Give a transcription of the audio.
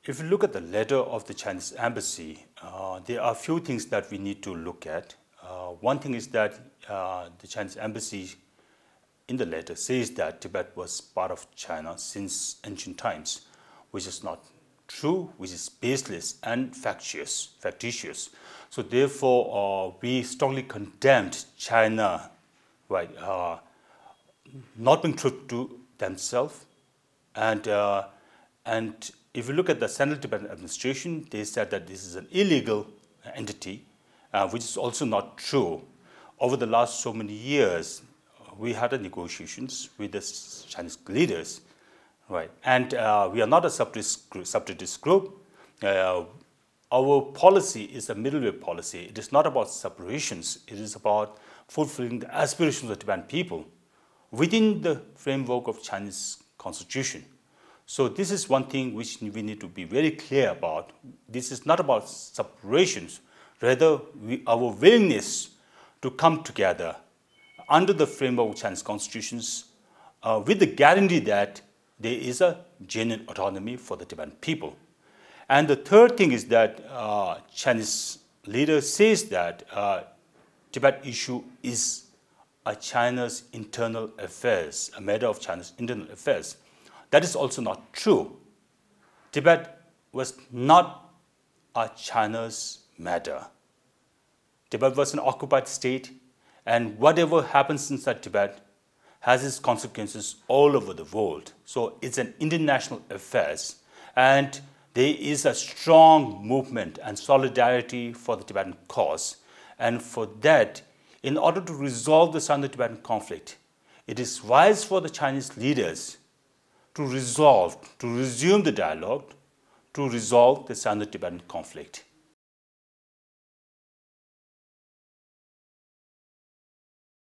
If you look at the letter of the Chinese embassy, there are a few things that we need to look at. One thing is that the Chinese embassy in the letter says that Tibet was part of China since ancient times, which is not true, which is baseless and factitious. So therefore, we strongly condemned China, right, not being true to themselves. And if you look at the Central Tibetan Administration, they said that this is an illegal entity, which is also not true. Over the last so many years, we had negotiations with the Chinese leaders, right? And we are not a separatist group. Our policy is a middle way policy. It is not about separations. It is about fulfilling the aspirations of the Tibetan people within the framework of Chinese constitution. So this is one thing which we need to be very clear about. This is not about separations, rather our willingness to come together under the framework of Chinese constitutions with the guarantee that there is a genuine autonomy for the Tibetan people. And the third thing is that Chinese leader says that Tibet issue is China's internal affairs, a matter of China's internal affairs. That is also not true. Tibet was not China's matter. Tibet was an occupied state, and whatever happens inside Tibet has its consequences all over the world. So it's an international affair, and there is a strong movement and solidarity for the Tibetan cause. And for that, in order to resolve the Sino-Tibetan conflict, it is wise for the Chinese leaders to resume the dialogue, to resolve the Sino-Tibetan conflict.